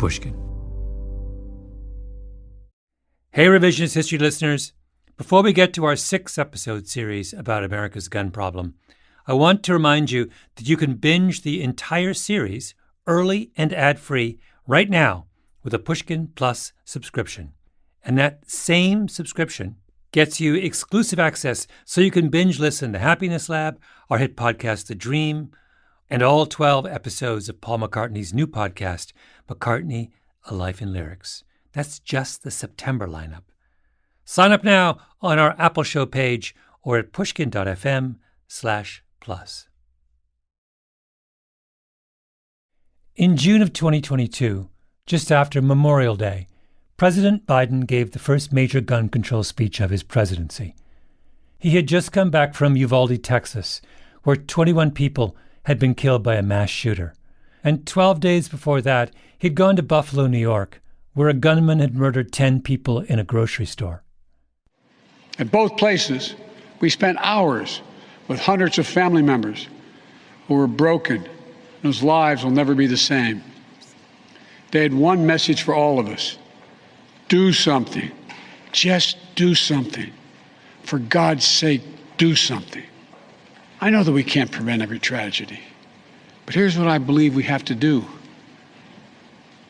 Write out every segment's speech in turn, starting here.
Pushkin. Hey, Revisionist History listeners. Before we get to our 6-episode series about America's gun problem, I want to remind you that you can binge the entire series early and ad-free right now with a Pushkin Plus subscription. And that same subscription gets you exclusive access so you can binge listen to Happiness Lab, our hit podcast, The Dream, and all 12 episodes of Paul McCartney's new podcast, McCartney, A Life in Lyrics. That's just the September lineup. Sign up now on our Apple Show page or at pushkin.fm/plus. In June of 2022, just after Memorial Day, President Biden gave the first major gun control speech of his presidency. He had just come back from Uvalde, Texas, where 21 people had been killed by a mass shooter. And 12 days before that, he'd gone to Buffalo, New York, where a gunman had murdered 10 people in a grocery store. At both places, we spent hours with hundreds of family members who were broken, whose lives will never be the same. They had one message for all of us: do something. Just do something. For God's sake, do something. I know that we can't prevent every tragedy, but here's what I believe we have to do.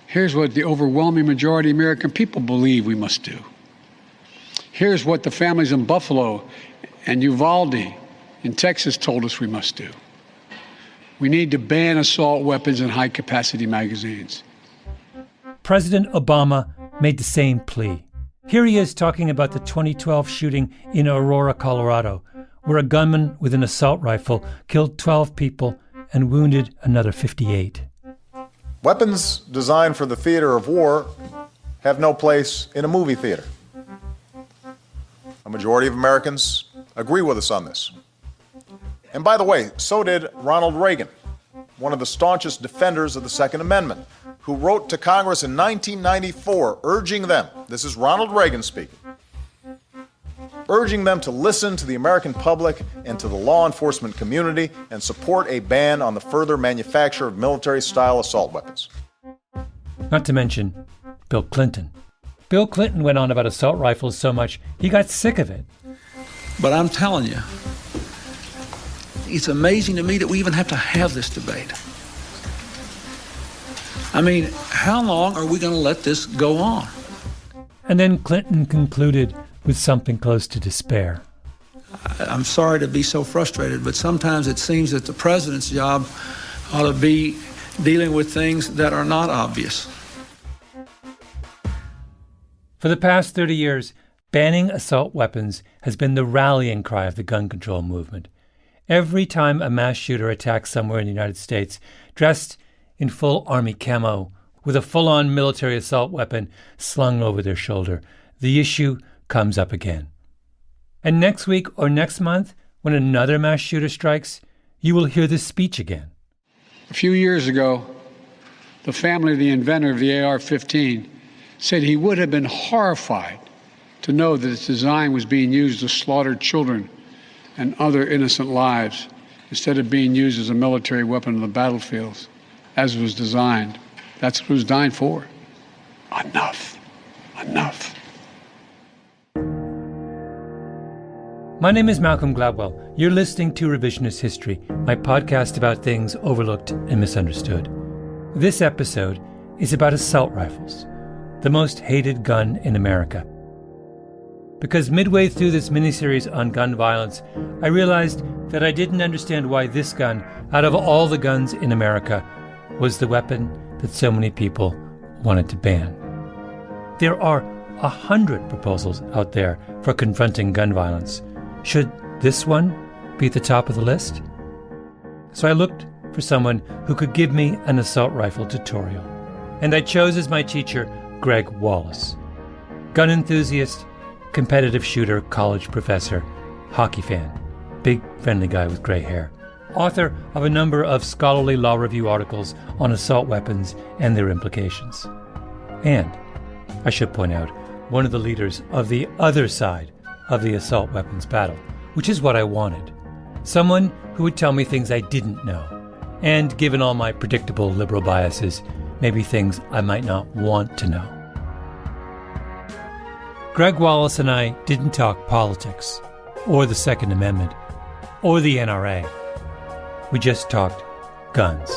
Here's what the overwhelming majority of American people believe we must do. Here's what the families in Buffalo and Uvalde in Texas told us we must do. We need to ban assault weapons and high-capacity magazines. President Obama made the same plea. Here he is talking about the 2012 shooting in Aurora, Colorado, where a gunman with an assault rifle killed 12 people and wounded another 58. Weapons designed for the theater of war have no place in a movie theater. A majority of Americans agree with us on this. And by the way, so did Ronald Reagan, one of the staunchest defenders of the Second Amendment, who wrote to Congress in 1994 urging them, this is Ronald Reagan speaking, urging them to listen to the American public and to the law enforcement community and support a ban on the further manufacture of military-style assault weapons. Not to mention Bill Clinton. Bill Clinton went on about assault rifles so much he got sick of it. But I'm telling you, it's amazing to me that we even have to have this debate. I mean, how long are we going to let this go on? And then Clinton concluded with something close to despair. I'm sorry to be so frustrated, but sometimes it seems that the president's job ought to be dealing with things that are not obvious. For the past 30 years, banning assault weapons has been the rallying cry of the gun control movement. Every time a mass shooter attacks somewhere in the United States, dressed in full army camo, with a full-on military assault weapon slung over their shoulder, the issue comes up again. And next week or next month, when another mass shooter strikes, you will hear this speech again. A few years ago, the family of the inventor of the AR-15 said he would have been horrified to know that its design was being used to slaughter children and other innocent lives instead of being used as a military weapon on the battlefields as it was designed. That's what it was designed for. Enough. Enough. My name is Malcolm Gladwell. You're listening to Revisionist History, my podcast about things overlooked and misunderstood. This episode is about assault rifles, the most hated gun in America. Because midway through this miniseries on gun violence, I realized that I didn't understand why this gun, out of all the guns in America, was the weapon that so many people wanted to ban. There are 100 proposals out there for confronting gun violence. Should this one be at the top of the list? So I looked for someone who could give me an assault rifle tutorial. And I chose as my teacher Greg Wallace. Gun enthusiast, competitive shooter, college professor, hockey fan, big friendly guy with gray hair. Author of a number of scholarly law review articles on assault weapons and their implications. And, I should point out, one of the leaders of the other side of the assault weapons battle, which is what I wanted. Someone who would tell me things I didn't know, and given all my predictable liberal biases, maybe things I might not want to know. Greg Wallace and I didn't talk politics, or the Second Amendment, or the NRA. We just talked guns.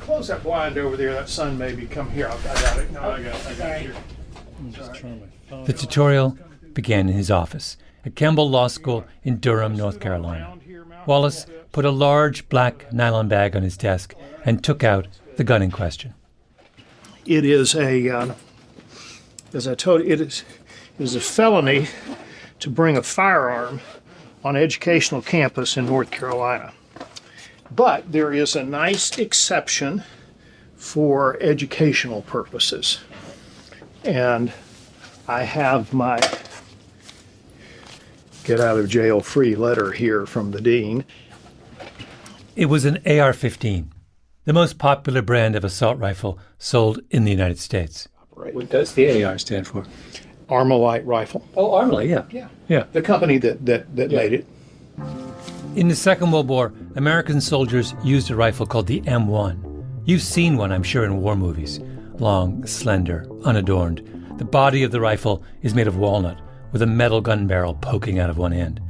Close that blind over there. That sun maybe come here. I got it. No, I got it here. The tutorial began in his office at Campbell Law School in Durham, North Carolina. Wallace put a large black nylon bag on his desk and took out the gun in question. It is as I told you, it is a felony to bring a firearm on an educational campus in North Carolina. But there is a nice exception for educational purposes. And I have my get out of jail free letter here from the dean. It was an AR-15, the most popular brand of assault rifle sold in the United States. What does the AR stand for? Armalite rifle. Oh, Armalite, yeah. Yeah. The company that made it. In the Second World War, American soldiers used a rifle called the M1. You've seen one, I'm sure, in war movies. Long, slender, unadorned. The body of the rifle is made of walnut, with a metal gun barrel poking out of one end.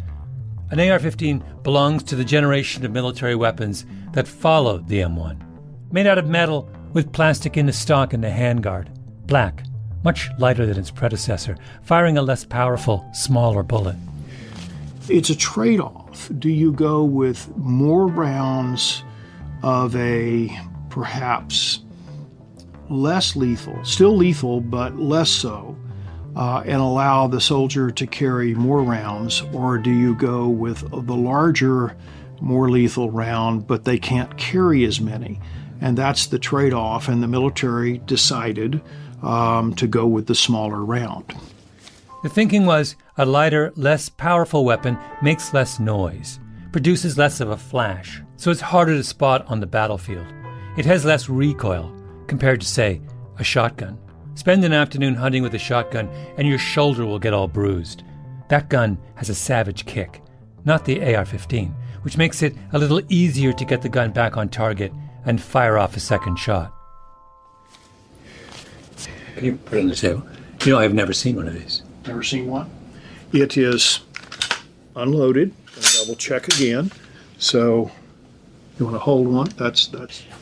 An AR-15 belongs to the generation of military weapons that followed the M1. Made out of metal, with plastic in the stock and the handguard. Black, much lighter than its predecessor, firing a less powerful, smaller bullet. It's a trade-off. Do you go with more rounds of a perhaps less lethal, still lethal, but less so, and allow the soldier to carry more rounds, or do you go with the larger, more lethal round, but they can't carry as many? And that's the trade-off, and the military decided to go with the smaller round. The thinking was a lighter, less powerful weapon makes less noise, produces less of a flash, so it's harder to spot on the battlefield. It has less recoil compared to, say, a shotgun. Spend an afternoon hunting with a shotgun and your shoulder will get all bruised. That gun has a savage kick, not the AR-15, which makes it a little easier to get the gun back on target and fire off a second shot. Can you put it on the table? You know, I've never seen one of these. Never seen one? It is unloaded. Double check again. So you want to hold one? That's.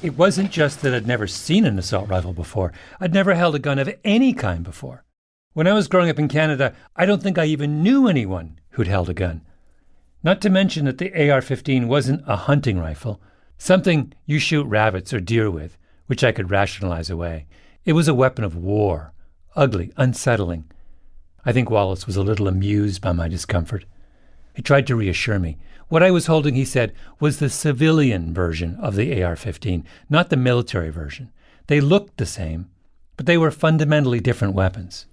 It wasn't just that I'd never seen an assault rifle before. I'd never held a gun of any kind before. When I was growing up in Canada, I don't think I even knew anyone who'd held a gun. Not to mention that the AR-15 wasn't a hunting rifle, something you shoot rabbits or deer with, which I could rationalize away. It was a weapon of war, ugly, unsettling. I think Wallace was a little amused by my discomfort. He tried to reassure me. What I was holding, he said, was the civilian version of the AR-15, not the military version. They looked the same, but they were fundamentally different weapons.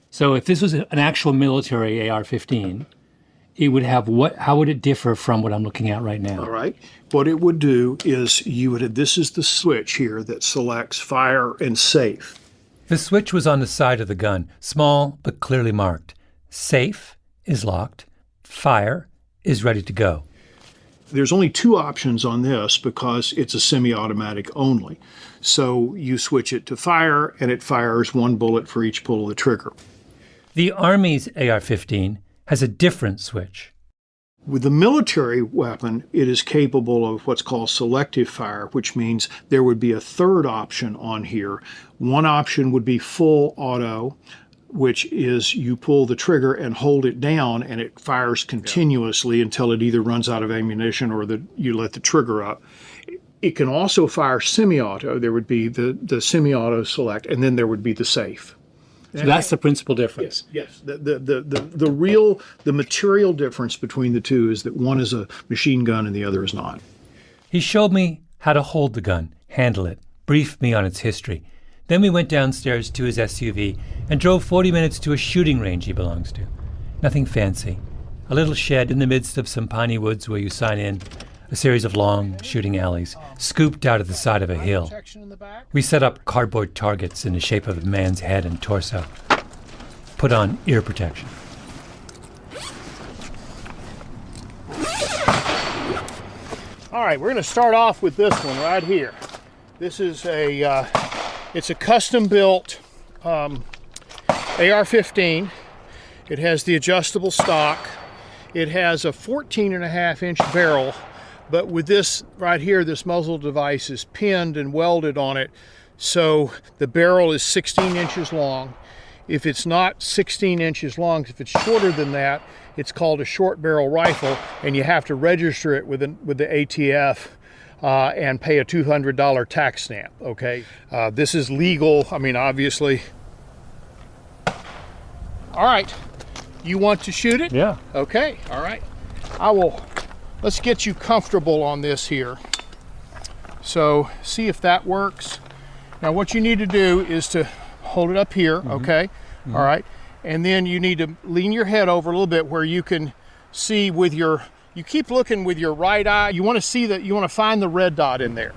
So if this was an actual military AR-15, it would have what? How would it differ from what I'm looking at right now? All right. What it would do is this is the switch here that selects fire and safe. The switch was on the side of the gun, small but clearly marked. Safe is locked. Fire is ready to go. There's only two options on this because it's a semi-automatic only. So you switch it to fire and it fires one bullet for each pull of the trigger. The Army's AR-15 has a different switch. With the military weapon, it is capable of what's called selective fire, which means there would be a third option on here. One option would be full auto, which is you pull the trigger and hold it down and it fires continuously until it either runs out of ammunition or you let the trigger up. It can also fire semi-auto. There would be the semi-auto select, and then there would be the safe. So that's the principal difference. Yes. The material difference between the two is that one is a machine gun and the other is not. He showed me how to hold the gun, handle it, briefed me on its history. Then we went downstairs to his SUV and drove 40 minutes to a shooting range he belongs to. Nothing fancy. A little shed in the midst of some piney woods where you sign in, a series of long shooting alleys, scooped out at the side of a hill. We set up cardboard targets in the shape of a man's head and torso. Put on ear protection. All right, we're going to start off with this one right here. This is it's a custom-built AR-15. It has the adjustable stock. It has a 14.5-inch barrel, but with this right here, this muzzle device is pinned and welded on it, so the barrel is 16 inches long. If it's not 16 inches long, if it's shorter than that, it's called a short barrel rifle, and you have to register it with the ATF and pay a $200 tax stamp, okay? This is legal, I mean, obviously. All right, you want to shoot it? Yeah. Okay, all right. Let's get you comfortable on this here. So, see if that works. Now, what you need to do is to hold it up here, okay? All right, and then you need to lean your head over a little bit where you can see with you keep looking with your right eye. You want to see that, you want to find the red dot in there.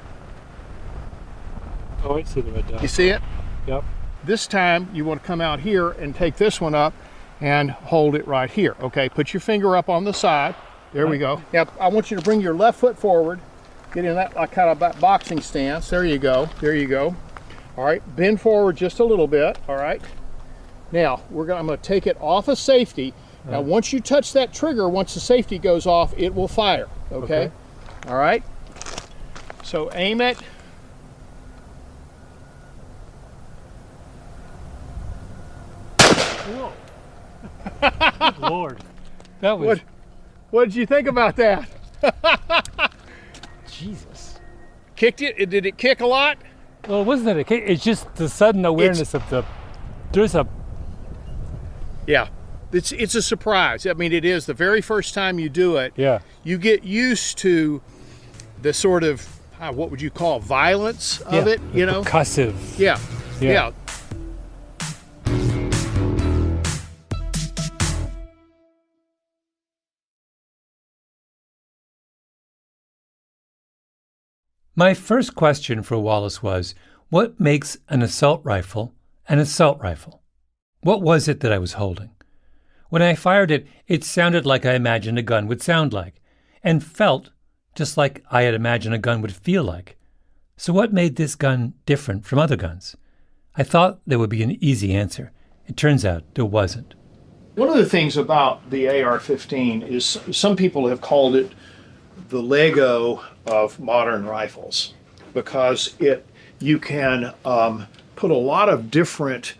Oh, I see the red dot. You see it? Yep. This time you want to come out here and take this one up and hold it right here. Okay, put your finger up on the side. There we go. Now I want you to bring your left foot forward. Get in that kind of boxing stance. There you go. There you go. All right, bend forward just a little bit. All right. Now I'm going to take it off of safety. Now once you touch that trigger, once the safety goes off, it will fire. Okay. All right. So aim it. Whoa. Good Lord. That was... What did you think about that? Jesus. Kicked it? Did it kick a lot? Well, it wasn't that a kick. It's just the sudden awareness of the... There's a... Yeah. It's a surprise. I mean, it is. The very first time you do it, Yeah. you get used to the sort of, what would you call, violence of it, you know? Percussive. Yeah. Yeah. My first question for Wallace was, what makes an assault rifle an assault rifle? What was it that I was holding? When I fired it, it sounded like I imagined a gun would sound like, and felt just like I had imagined a gun would feel like. So what made this gun different from other guns? I thought there would be an easy answer. It turns out there wasn't. One of the things about the AR-15 is some people have called it the Lego of modern rifles, because you can put a lot of different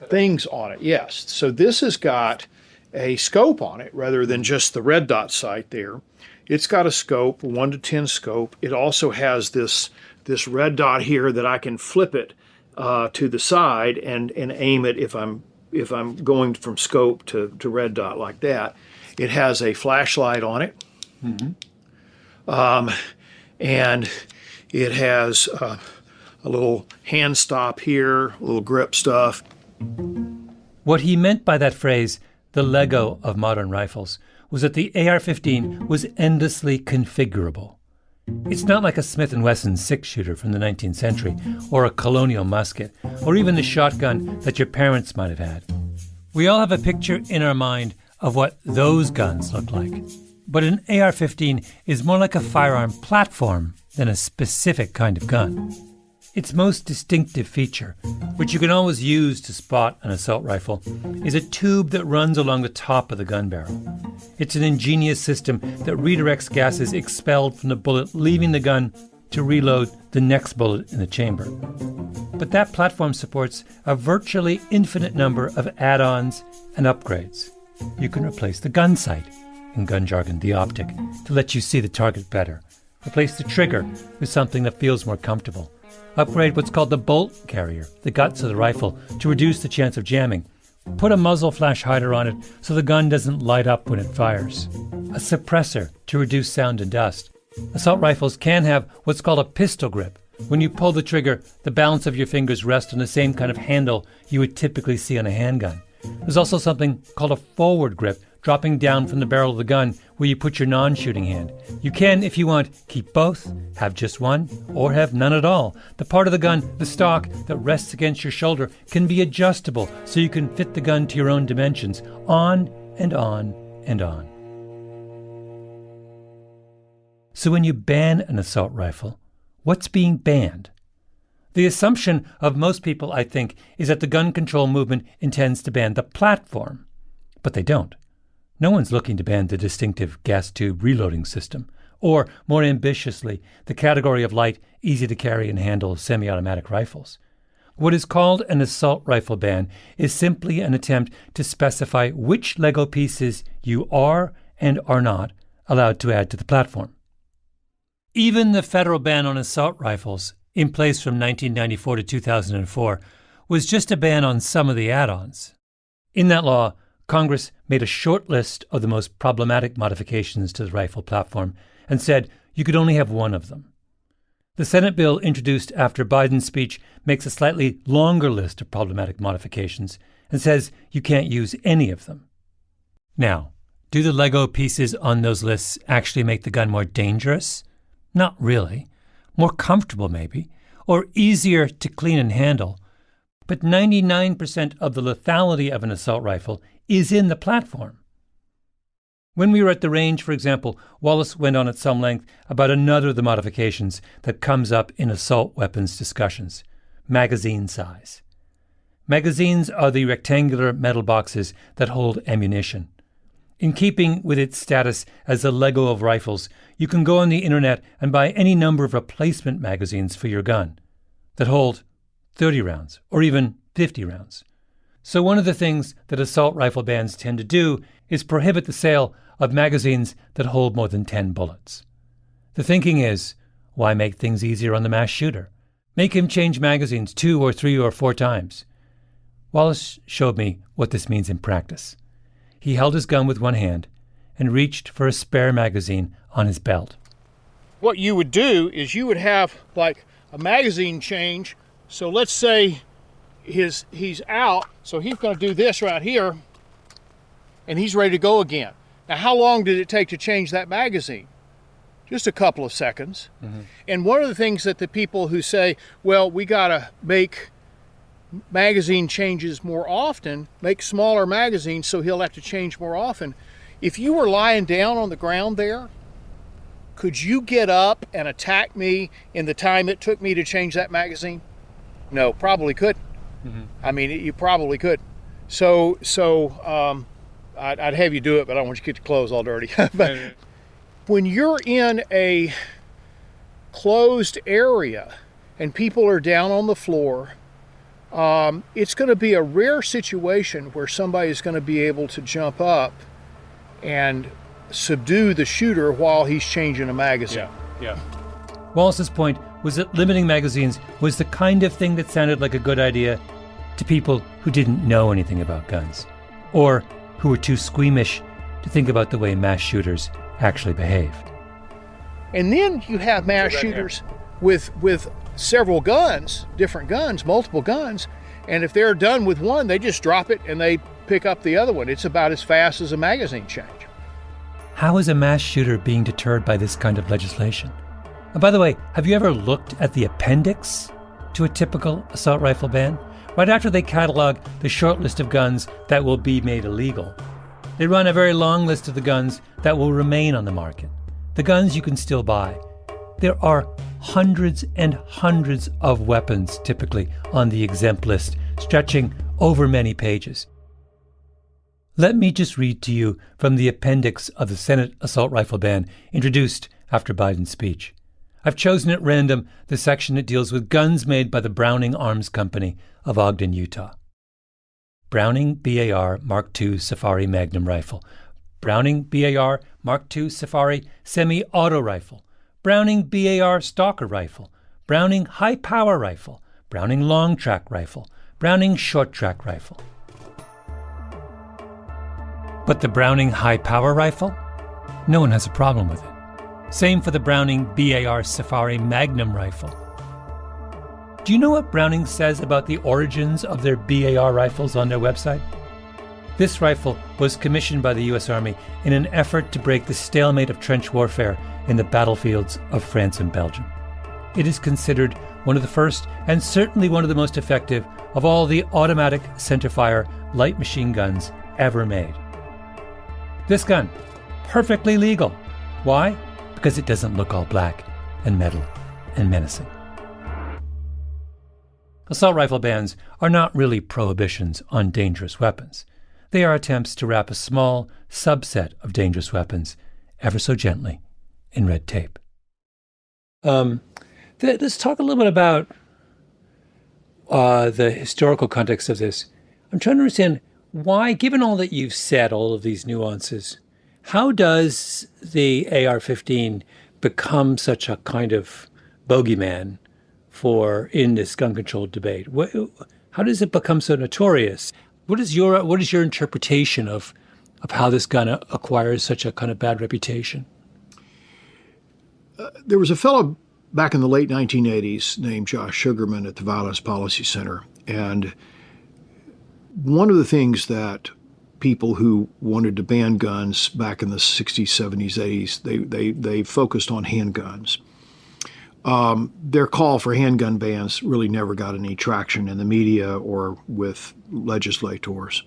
things on it. Yes. So this has got a scope on it rather than just the red dot sight there. It's got a scope, 1 to 10 scope. It also has this red dot here that I can flip it to the side and aim it if I'm going from scope to red dot like that. It has a flashlight on it. And it has a little hand stop here, a little grip stuff. What he meant by that phrase, the Lego of modern rifles, was that the AR-15 was endlessly configurable. It's not like a Smith & Wesson 6-shooter from the 19th century, or a colonial musket, or even the shotgun that your parents might have had. We all have a picture in our mind of what those guns look like. But an AR-15 is more like a firearm platform than a specific kind of gun. Its most distinctive feature, which you can always use to spot an assault rifle, is a tube that runs along the top of the gun barrel. It's an ingenious system that redirects gases expelled from the bullet leaving the gun to reload the next bullet in the chamber. But that platform supports a virtually infinite number of add-ons and upgrades. You can replace the gun sight, in gun jargon the optic, to let you see the target better. Replace the trigger with something that feels more comfortable. Upgrade what's called the bolt carrier, the guts of the rifle, to reduce the chance of jamming. Put a muzzle flash hider on it so the gun doesn't light up when it fires. A suppressor to reduce sound and dust. Assault rifles can have what's called a pistol grip. When you pull the trigger, the balance of your fingers rest on the same kind of handle you would typically see on a handgun. There's also something called a forward grip, dropping down from the barrel of the gun where you put your non-shooting hand. You can, if you want, keep both, have just one, or have none at all. The part of the gun, the stock, that rests against your shoulder can be adjustable so you can fit the gun to your own dimensions, on and on and on. So when you ban an assault rifle, what's being banned? The assumption of most people, I think, is that the gun control movement intends to ban the platform. But they don't. No one's looking to ban the distinctive gas tube reloading system, or, more ambitiously, the category of light, easy-to-carry and handle semi-automatic rifles. What is called an assault rifle ban is simply an attempt to specify which Lego pieces you are and are not allowed to add to the platform. Even the federal ban on assault rifles, in place from 1994 to 2004, was just a ban on some of the add-ons. In that law, Congress made a short list of the most problematic modifications to the rifle platform and said you could only have one of them. The Senate bill introduced after Biden's speech makes a slightly longer list of problematic modifications and says you can't use any of them. Now, do the Lego pieces on those lists actually make the gun more dangerous? Not really. More comfortable, maybe, or easier to clean and handle. But 99% of the lethality of an assault rifle is in the platform. When we were at the range, for example, Wallace went on at some length about another of the modifications that comes up in assault weapons discussions: magazine size. Magazines are the rectangular metal boxes that hold ammunition. In keeping with its status as the Lego of rifles, you can go on the internet and buy any number of replacement magazines for your gun that hold 30 rounds or even 50 rounds. So one of the things that assault rifle bans tend to do is prohibit the sale of magazines that hold more than 10 bullets. The thinking is, why make things easier on the mass shooter? Make him change magazines 2 or 3 or 4 times. Wallace showed me what this means in practice. He held his gun with one hand and reached for a spare magazine on his belt. What you would do is you would have like a magazine change. So let's say he's out, so he's going to do this right here, and he's ready to go again. Now, how long did it take to change that magazine? Just a couple of seconds. Mm-hmm. And one of the things that the people who say, well, we got to make magazine changes more often, make smaller magazines so he'll have to change more often. If you were lying down on the ground there, could you get up and attack me in the time it took me to change that magazine? No, probably couldn't. Mm-hmm. I mean, you probably could. So I'd have you do it, but I don't want you to get your clothes all dirty. But when you're in a closed area and people are down on the floor, it's going to be a rare situation where somebody is going to be able to jump up and subdue the shooter while he's changing a magazine. Yeah. Wallace's point was that limiting magazines was the kind of thing that sounded like a good idea to people who didn't know anything about guns, or who were too squeamish to think about the way mass shooters actually behave. And then you have mass shooters with several guns, different guns, multiple guns, and if they're done with one, they just drop it and they pick up the other one. It's about as fast as a magazine change. How is a mass shooter being deterred by this kind of legislation? And by the way, have you ever looked at the appendix to a typical assault rifle ban? Right after they catalog the short list of guns that will be made illegal, they run a very long list of the guns that will remain on the market, the guns you can still buy. There are hundreds and hundreds of weapons typically on the exempt list, stretching over many pages. Let me just read to you from the appendix of the Senate assault rifle ban introduced after Biden's speech. I've chosen at random the section that deals with guns made by the Browning Arms Company of Ogden, Utah. Browning BAR Mark II Safari Magnum Rifle, Browning BAR Mark II Safari Semi-Auto Rifle, Browning BAR Stalker Rifle, Browning High Power Rifle, Browning Long Track Rifle, Browning Short Track Rifle. But the Browning High Power Rifle? No one has a problem with it. Same for the Browning BAR Safari Magnum Rifle. Do you know what Browning says about the origins of their BAR rifles on their website? This rifle was commissioned by the U.S. Army in an effort to break the stalemate of trench warfare in the battlefields of France and Belgium. It is considered one of the first and certainly one of the most effective of all the automatic centerfire light machine guns ever made. This gun, perfectly legal. Why? because it doesn't look all black and metal and menacing. Assault rifle bans are not really prohibitions on dangerous weapons. They are attempts to wrap a small subset of dangerous weapons ever so gently in red tape. Let's talk a little bit about the historical context of this. I'm trying to understand why, given all that you've said, all of these nuances, how does the AR-15 become such a kind of bogeyman in this gun control debate? How does it become so notorious? What is your interpretation of how this gun acquires such a kind of bad reputation? There was a fellow back in the late 1980s named Josh Sugarman at the Violence Policy Center, and one of the things that people who wanted to ban guns back in the 60s, 70s, 80s, they focused on handguns. Their call for handgun bans really never got any traction in the media or with legislators.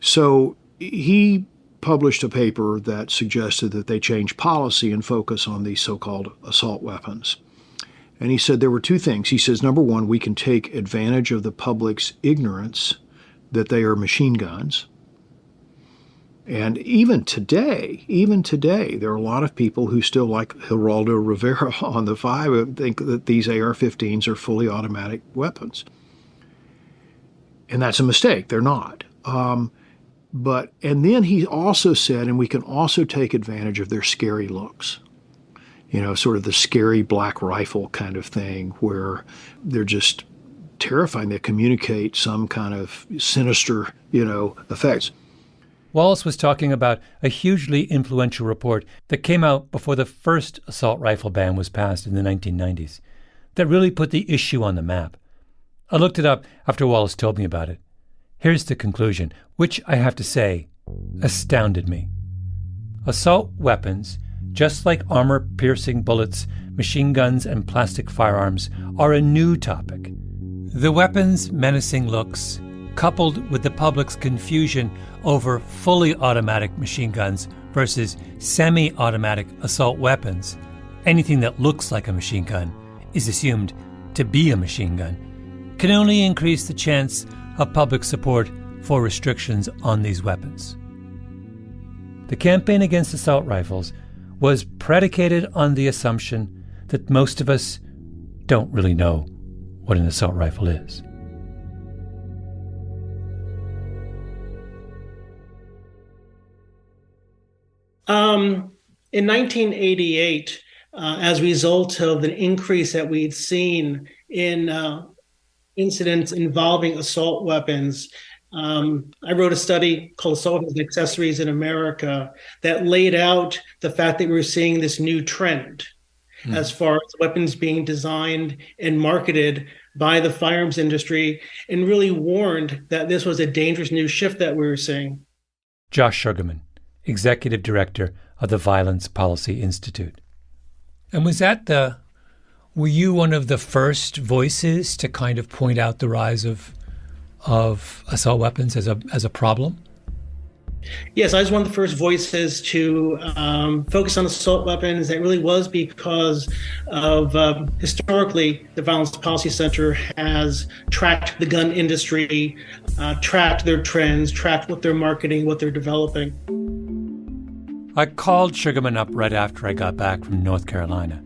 So he published a paper that suggested that they change policy and focus on these so-called assault weapons. And he said there were two things. He says, number one, we can take advantage of the public's ignorance that they are machine guns. And even today, there are a lot of people who still, like Geraldo Rivera on the 5, think that these AR-15s are fully automatic weapons. And that's a mistake. They're not. And then he also said, and we can also take advantage of their scary looks. Sort of the scary black rifle kind of thing where they're just terrifying. They communicate some kind of sinister, effects. Wallace was talking about a hugely influential report that came out before the first assault rifle ban was passed in the 1990s that really put the issue on the map. I looked it up after Wallace told me about it. Here's the conclusion, which I have to say astounded me. Assault weapons, just like armor-piercing bullets, machine guns, and plastic firearms, are a new topic. The weapon's menacing looks, coupled with the public's confusion over fully automatic machine guns versus semi-automatic assault weapons, anything that looks like a machine gun is assumed to be a machine gun, can only increase the chance of public support for restrictions on these weapons. The campaign against assault rifles was predicated on the assumption that most of us don't really know what an assault rifle is. In 1988, as a result of the increase that we'd seen in incidents involving assault weapons, I wrote a study called Assault Weapons and Accessories in America that laid out the fact that we were seeing this new trend as far as weapons being designed and marketed by the firearms industry, and really warned that this was a dangerous new shift that we were seeing. Josh Sugarman, Executive Director of the Violence Policy Institute. And were you one of the first voices to kind of point out the rise of assault weapons as a problem? Yes, I was one of the first voices to focus on assault weapons. It really was because of historically, the Violence Policy Center has tracked the gun industry, tracked their trends, tracked what they're marketing, what they're developing. I called Sugarman up right after I got back from North Carolina.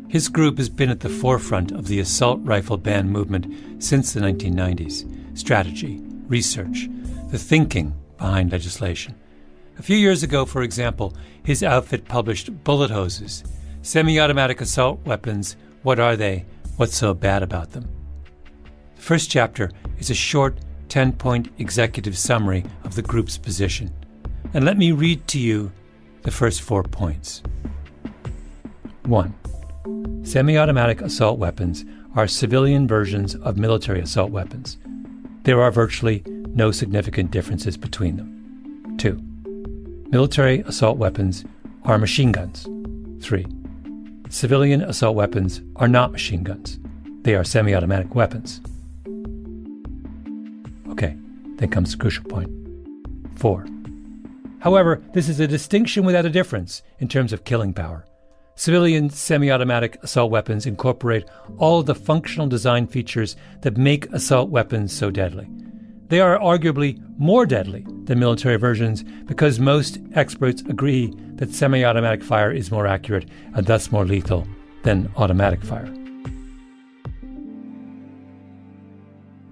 His group has been at the forefront of the assault rifle ban movement since the 1990s. Strategy, research, the thinking behind legislation. A few years ago, for example, his outfit published Bullet Hoses, Semi-Automatic Assault Weapons, What Are They? What's So Bad About Them? The first chapter is a short 10-point executive summary of the group's position. And let me read to you the first 4 points. 1. Semi-automatic assault weapons are civilian versions of military assault weapons. There are virtually no significant differences between them. 2. Military assault weapons are machine guns. 3. Civilian assault weapons are not machine guns. They are semi-automatic weapons. Okay, then comes the crucial point. 4. However, this is a distinction without a difference in terms of killing power. Civilian semi-automatic assault weapons incorporate all the functional design features that make assault weapons so deadly. They are arguably more deadly than military versions because most experts agree that semi-automatic fire is more accurate and thus more lethal than automatic fire.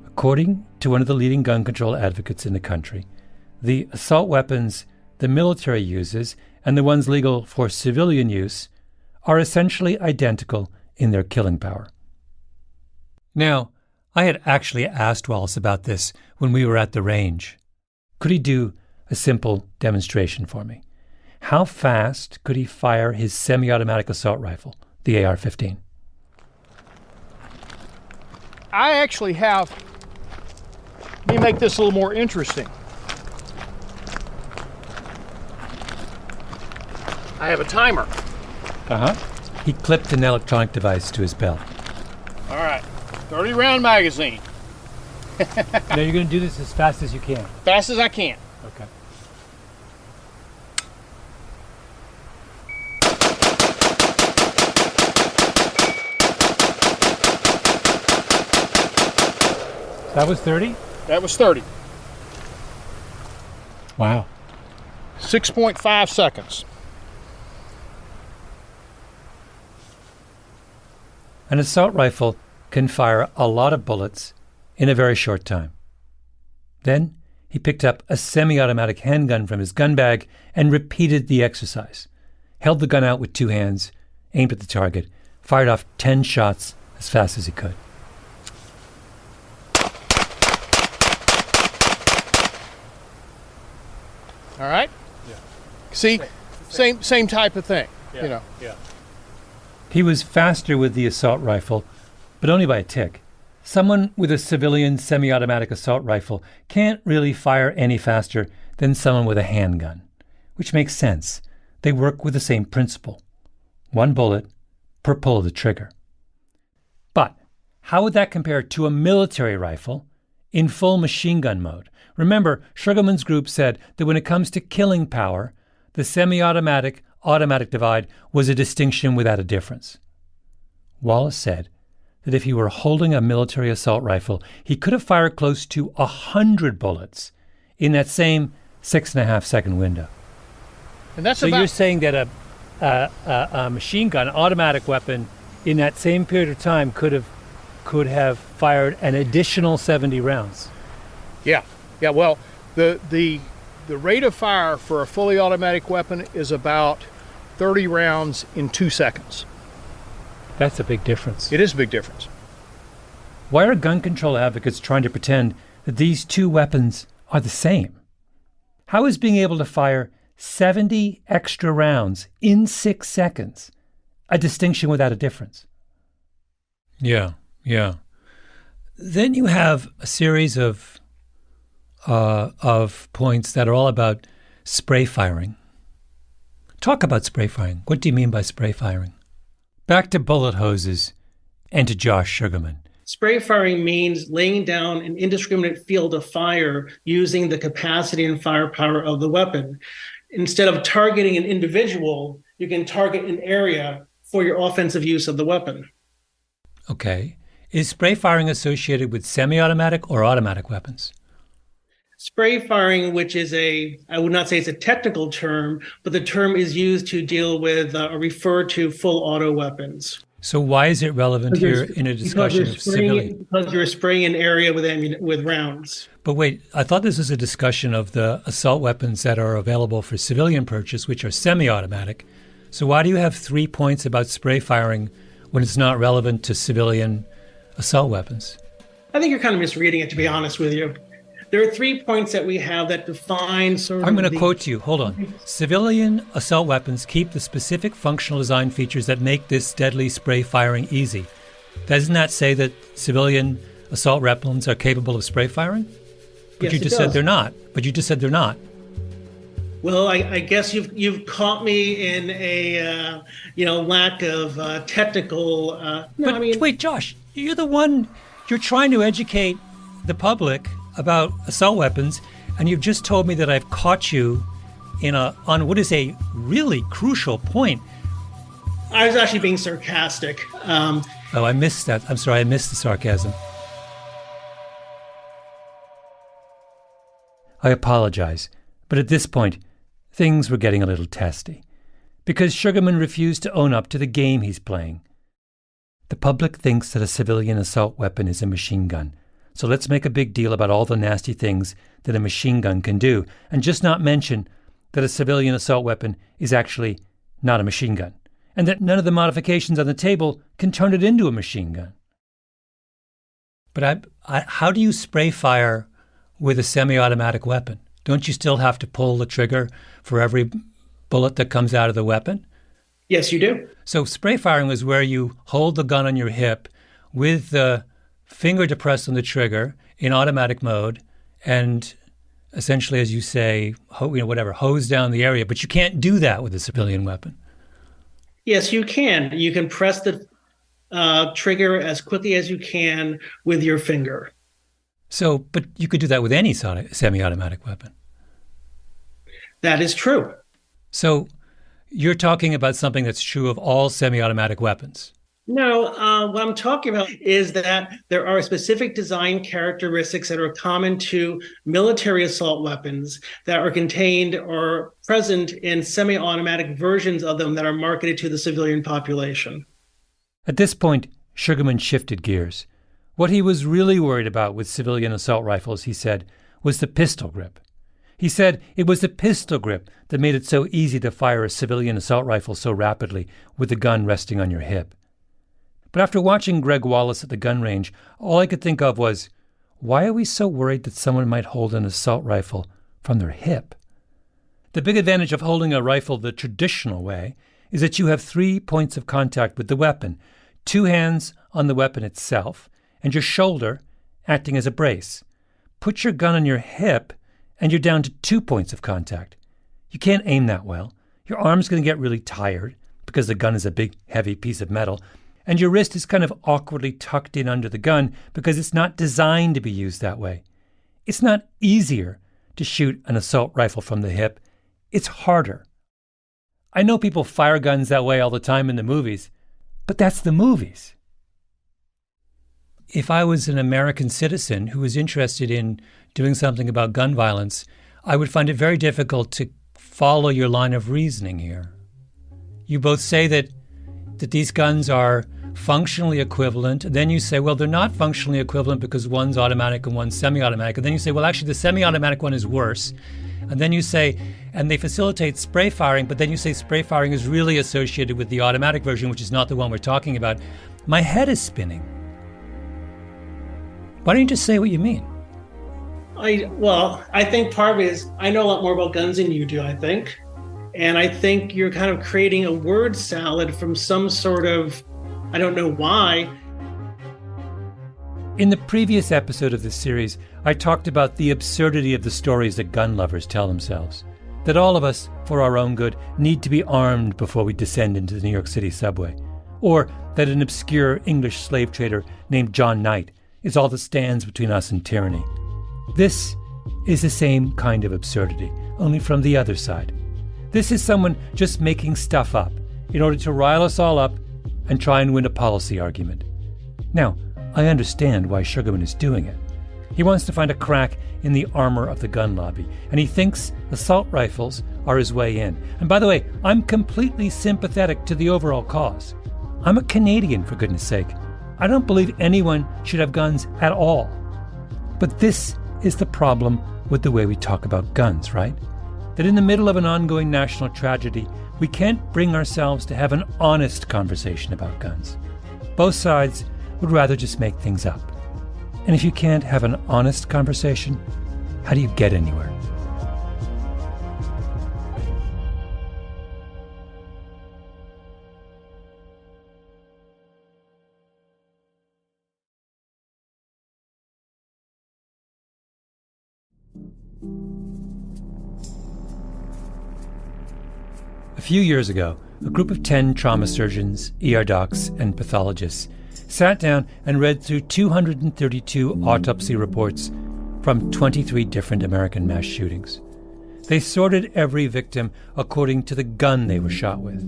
According to one of the leading gun control advocates in the country, the assault weapons the military uses and the ones legal for civilian use are essentially identical in their killing power. Now, I had actually asked Wallace about this when we were at the range. Could he do a simple demonstration for me? How fast could he fire his semi-automatic assault rifle, the AR-15? I actually have, let me make this a little more interesting. I have a timer. He clipped an electronic device to his belt. All right, 30 round magazine. Now you're going to do this as fast as you can. Fast as I can. Okay. That was 30? That was 30. Wow. 6.5 seconds. An assault rifle can fire a lot of bullets in a very short time. Then he picked up a semi-automatic handgun from his gun bag and repeated the exercise. Held the gun out with two hands, aimed at the target, fired off 10 shots as fast as he could. All right? Yeah. See, same type of thing, you know. Yeah. He was faster with the assault rifle, but only by a tick. Someone with a civilian semi-automatic assault rifle can't really fire any faster than someone with a handgun, which makes sense. They work with the same principle. One bullet per pull of the trigger. But how would that compare to a military rifle in full machine gun mode? Remember, Sugarman's group said that when it comes to killing power, the semi-automatic automatic divide was a distinction without a difference. Wallace said that if he were holding a military assault rifle, he could have fired close to 100 bullets in that same 6.5 second window. And that's so you're saying that a machine gun, automatic weapon, in that same period of time could have fired an additional 70 rounds. Yeah. Well, the rate of fire for a fully automatic weapon is about 30 rounds in 2 seconds. That's a big difference. It is a big difference. Why are gun control advocates trying to pretend that these two weapons are the same? How is being able to fire 70 extra rounds in 6 seconds a distinction without a difference? Yeah. Then you have a series of points that are all about spray firing. Talk about spray firing. What do you mean by spray firing? Back to bullet hoses and to Josh Sugarman. Spray firing means laying down an indiscriminate field of fire using the capacity and firepower of the weapon. Instead of targeting an individual, you can target an area for your offensive use of the weapon. Okay. Is spray firing associated with semi-automatic or automatic weapons? Spray firing, which is I would not say it's a technical term, but the term is used to deal with or refer to full auto weapons. So why is it relevant here in a discussion of civilian? Because you're spraying an area with rounds. But wait, I thought this was a discussion of the assault weapons that are available for civilian purchase, which are semi-automatic. So why do you have 3 points about spray firing when it's not relevant to civilian assault weapons? I think you're kind of misreading it, to be honest with you. There are 3 points that we have that define sort of I'm going to quote you. Hold on. Civilian assault weapons keep the specific functional design features that make this deadly spray firing easy. Doesn't that say that civilian assault weapons are capable of spray firing? But yes, you just said they're not. But you just said they're not. Well, I guess you've caught me in a lack of technical. Wait, Josh, you're the one. You're trying to educate the public about assault weapons, and you've just told me that I've caught you on what is a really crucial point. I was actually being sarcastic. Oh, I missed that. I'm sorry, I missed the sarcasm. I apologize, but at this point, things were getting a little testy, because Sugarman refused to own up to the game he's playing. The public thinks that a civilian assault weapon is a machine gun, so let's make a big deal about all the nasty things that a machine gun can do, and just not mention that a civilian assault weapon is actually not a machine gun, and that none of the modifications on the table can turn it into a machine gun. But how do you spray fire with a semi-automatic weapon? Don't you still have to pull the trigger for every bullet that comes out of the weapon? Yes, you do. So spray firing is where you hold the gun on your hip with the finger depressed on the trigger in automatic mode and essentially, as you say, hose down the area. But you can't do that with a civilian weapon. Yes, you can. You can press the trigger as quickly as you can with your finger. So, but you could do that with any semi-automatic weapon. That is true. So you're talking about something that's true of all semi-automatic weapons. No, what I'm talking about is that there are specific design characteristics that are common to military assault weapons that are contained or present in semi-automatic versions of them that are marketed to the civilian population. At this point, Sugarman shifted gears. What he was really worried about with civilian assault rifles, he said, was the pistol grip. He said it was the pistol grip that made it so easy to fire a civilian assault rifle so rapidly with the gun resting on your hip. But after watching Greg Wallace at the gun range, all I could think of was, why are we so worried that someone might hold an assault rifle from their hip? The big advantage of holding a rifle the traditional way is that you have 3 points of contact with the weapon, 2 hands on the weapon itself, and your shoulder acting as a brace. Put your gun on your hip, and you're down to 2 points of contact. You can't aim that well. Your arm's going to get really tired because the gun is a big, heavy piece of metal, and your wrist is kind of awkwardly tucked in under the gun because it's not designed to be used that way. It's not easier to shoot an assault rifle from the hip. It's harder. I know people fire guns that way all the time in the movies, but that's the movies. If I was an American citizen who was interested in doing something about gun violence, I would find it very difficult to follow your line of reasoning here. You both say that these guns are functionally equivalent. Then you say, well, they're not functionally equivalent because one's automatic and one's semi-automatic. And then you say, well, actually, the semi-automatic one is worse. And then you say, and they facilitate spray firing, but then you say spray firing is really associated with the automatic version, which is not the one we're talking about. My head is spinning. Why don't you just say what you mean? I think part of it is I know a lot more about guns than you do, I think. And I think you're kind of creating a word salad from some sort of, I don't know why. In the previous episode of this series, I talked about the absurdity of the stories that gun lovers tell themselves. That all of us, for our own good, need to be armed before we descend into the New York City subway. Or that an obscure English slave trader named John Knight is all that stands between us and tyranny. This is the same kind of absurdity, only from the other side. This is someone just making stuff up in order to rile us all up and try and win a policy argument. Now, I understand why Sugarman is doing it. He wants to find a crack in the armor of the gun lobby, and he thinks assault rifles are his way in. And by the way, I'm completely sympathetic to the overall cause. I'm a Canadian, for goodness sake. I don't believe anyone should have guns at all. But this is the problem with the way we talk about guns, right? That in the middle of an ongoing national tragedy, we can't bring ourselves to have an honest conversation about guns. Both sides would rather just make things up. And if you can't have an honest conversation, how do you get anywhere? A few years ago, a group of 10 trauma surgeons, ER docs, and pathologists sat down and read through 232 autopsy reports from 23 different American mass shootings. They sorted every victim according to the gun they were shot with: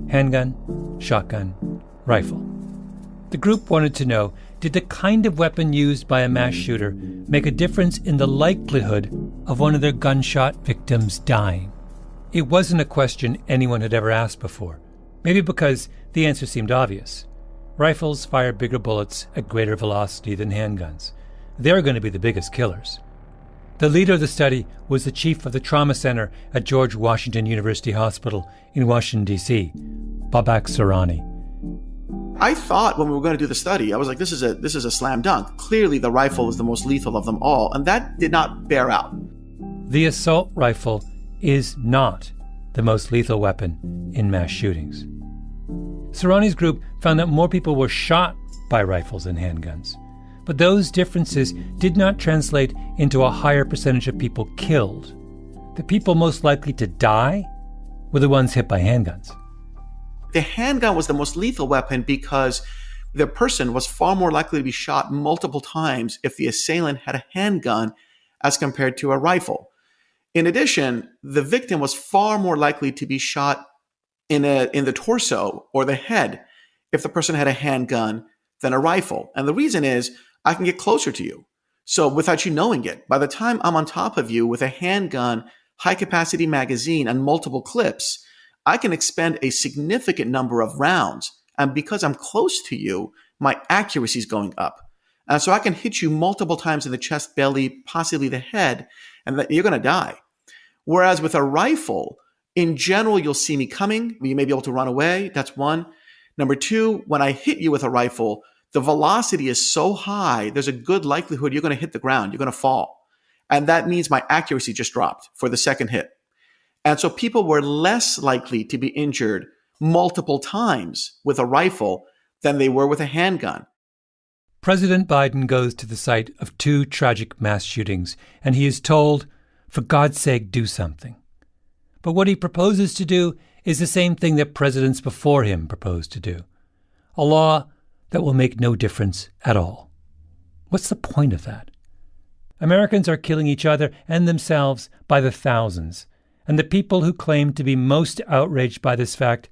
handgun, shotgun, rifle. The group wanted to know, did the kind of weapon used by a mass shooter make a difference in the likelihood of one of their gunshot victims dying? It wasn't a question anyone had ever asked before, maybe because the answer seemed obvious. Rifles fire bigger bullets at greater velocity than handguns. They're going to be the biggest killers. The leader of the study was the chief of the trauma center at George Washington University Hospital in Washington, D.C., Babak Surani. I thought when we were going to do the study, I was like, this is a slam dunk. Clearly, the rifle is the most lethal of them all, and that did not bear out. The assault rifle is not the most lethal weapon in mass shootings. Surani's group found that more people were shot by rifles than handguns, but those differences did not translate into a higher percentage of people killed. The people most likely to die were the ones hit by handguns. The handgun was the most lethal weapon because the person was far more likely to be shot multiple times if the assailant had a handgun as compared to a rifle. In addition, the victim was far more likely to be shot in the torso or the head if the person had a handgun than a rifle. And the reason is, I can get closer to you. So without you knowing it, by the time I'm on top of you with a handgun, high-capacity magazine, and multiple clips, I can expend a significant number of rounds. And because I'm close to you, my accuracy is going up. And so I can hit you multiple times in the chest, belly, possibly the head, and you're going to die. Whereas with a rifle, in general, you'll see me coming. You may be able to run away. That's one. Number two, when I hit you with a rifle, the velocity is so high, there's a good likelihood you're going to hit the ground. You're going to fall. And that means my accuracy just dropped for the second hit. And so people were less likely to be injured multiple times with a rifle than they were with a handgun. President Biden goes to the site of 2 tragic mass shootings, and he is told, for God's sake, do something. But what he proposes to do is the same thing that presidents before him proposed to do: a law that will make no difference at all. What's the point of that? Americans are killing each other and themselves by the thousands, and the people who claim to be most outraged by this fact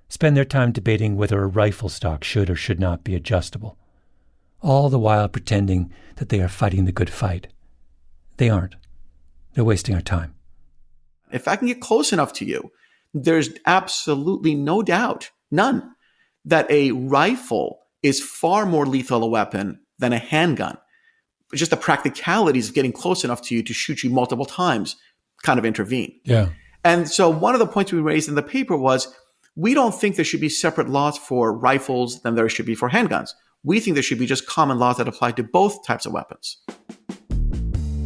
spend their time debating whether a rifle stock should or should not be adjustable, all the while pretending that they are fighting the good fight. They aren't. They're wasting our time. If I can get close enough to you, there's absolutely no doubt, none, that a rifle is far more lethal a weapon than a handgun. Just the practicalities of getting close enough to you to shoot you multiple times kind of intervene. Yeah. And so one of the points we raised in the paper was, we don't think there should be separate laws for rifles than there should be for handguns. We think there should be just common laws that apply to both types of weapons.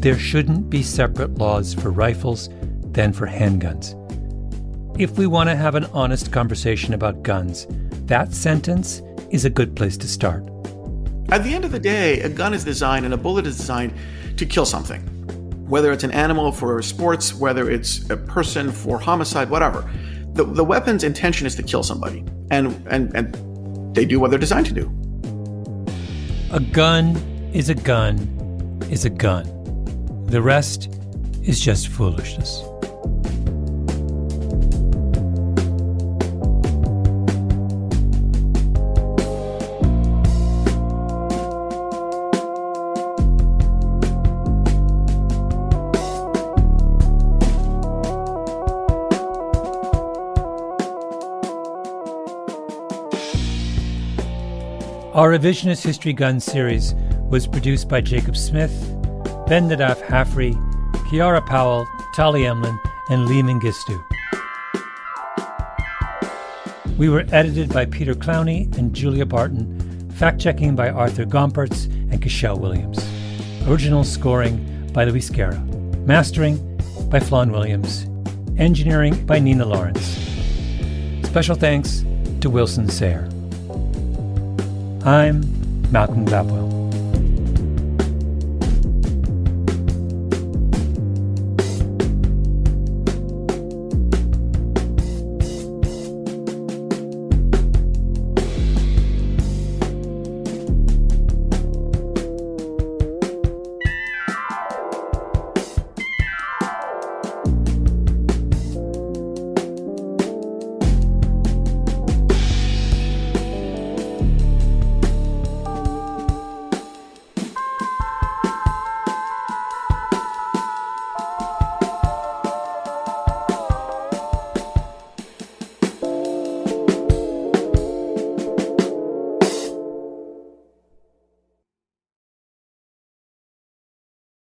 There shouldn't be separate laws for rifles than for handguns. If we want to have an honest conversation about guns, that sentence is a good place to start. At the end of the day, a gun is designed and a bullet is designed to kill something. Whether it's an animal for sports, whether it's a person for homicide, whatever. The weapon's intention is to kill somebody. And they do what they're designed to do. A gun is a gun is a gun. The rest is just foolishness. Our Revisionist History Gun series was produced by Jacob Smith, Ben Nadaf Hafri, Kiara Powell, Tali Emlin, and Lee Mengistu. We were edited by Peter Clowney and Julia Barton, fact-checking by Arthur Gompertz and Cashel Williams. Original scoring by Luis Guerra. Mastering by Flawn Williams. Engineering by Nina Lawrence. Special thanks to Wilson Sayre. I'm Malcolm Gladwell.